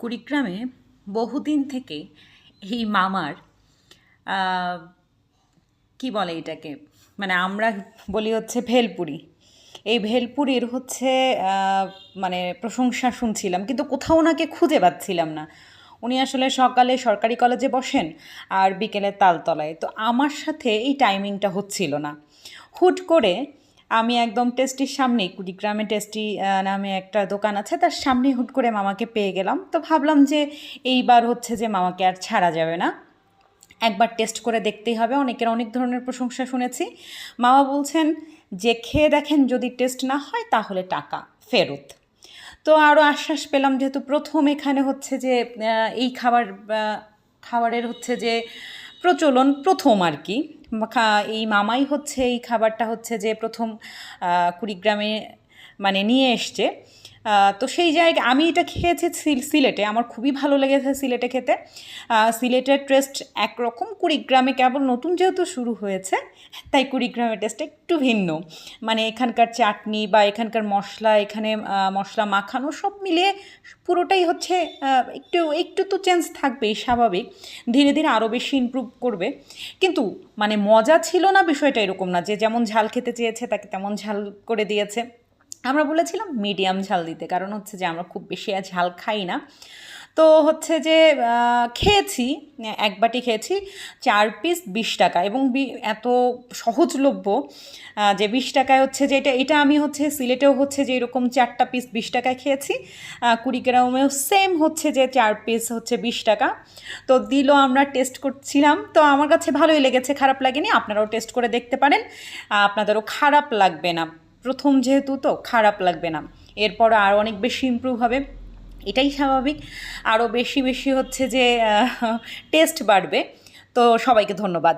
কুড়িগ্রামে বহুদিন থেকে এই মামার আহ, কি বলে এটাকে, মানে আমরা বলি হচ্ছে ভেলপুরি। এই ভেলপুরির হচ্ছে মানে প্রশংসা শুনছিলাম, কিন্তু কোথাও ওনাকে খুঁজে পাচ্ছিলাম না। উনি আসলে সকালে সরকারি কলেজে বসেন আর বিকেলে তালতলায়। তো আমার সাথে এই টাইমিংটা হচ্ছিল না। হুট করে আমি একদম টেস্টির সামনেই, কুড়িগ্রামে টেস্টি নামে একটা দোকান আছে, তার সামনেই হুট করে মামাকে পেয়ে গেলাম। তো ভাবলাম যে এইবার হচ্ছে যে মামাকে আর ছাড়া যাবে না, একবার টেস্ট করে দেখতেই হবে। অনেকের অনেক ধরনের প্রশংসা শুনেছি। মামা বলছেন যে খেয়ে দেখেন, যদি টেস্ট না হয় তাহলে টাকা ফেরত। তো আরও আশ্বাস পেলাম, যেহেতু প্রথম এখানে হচ্ছে যে এই খাবারের হচ্ছে যে প্রচলন প্রথম আর কি। এই মামাই হচ্ছে এই খাবারটা হচ্ছে যে প্রথম কুড়িগ্রামে মানে নিয়ে এসছে। তো সেই জায়গায় আমি এটা খেয়েছি সিলেটে, আমার খুবই ভালো লেগেছে সিলেটে খেতে। সিলেটের টেস্ট একরকম, কুড়িগ্রামে কেবল নতুন যেহেতু শুরু হয়েছে, তাই কুড়িগ্রামের টেস্টটা একটু ভিন্ন। মানে এখানকার চাটনি বা এখানকার মশলা, এখানে মশলা মাখানো সব মিলিয়ে পুরোটাই হচ্ছে একটু একটু তো চেঞ্জ থাকবেই, স্বাভাবিক। ধীরে ধীরে আরও বেশি ইমপ্রুভ করবে। কিন্তু মানে মজা ছিল না বিষয়টা এরকম না যে যেমন ঝাল খেতে চেয়েছে তাকে তেমন ঝাল করে দিয়েছে। আমরা বলেছিলাম মিডিয়াম ঝাল দিতে, কারণ হচ্ছে যে আমরা খুব বেশি আর ঝাল খাই না। তো হচ্ছে যে খেয়েছি, এক বাটি খেয়েছি, 4 পিস 20 টাকা, এবং এত সহজলভ্য যে 20 টাকায় হচ্ছে যে এটা আমি হচ্ছে সিলেটেও হচ্ছে যে এরকম 4টা পিস 20 টাকায় খেয়েছি। কুড়িগ্রামেও সেম হচ্ছে যে 4 পিস হচ্ছে 20 টাকা। তো দিল, আমরা টেস্ট করছিলাম, তো আমার কাছে ভালোই লেগেছে, খারাপ লাগেনি। আপনারাও টেস্ট করে দেখতে পারেন, আপনাদেরও খারাপ লাগবে না। প্রথম যেহেতু, তো খারাপ লাগবে না। এরপর আরও অনেক বেশি ইমপ্রুভ হবে, এটাই স্বাভাবিক। আরও বেশি বেশি হচ্ছে যে টেস্ট বাড়বে। তো সবাইকে ধন্যবাদ।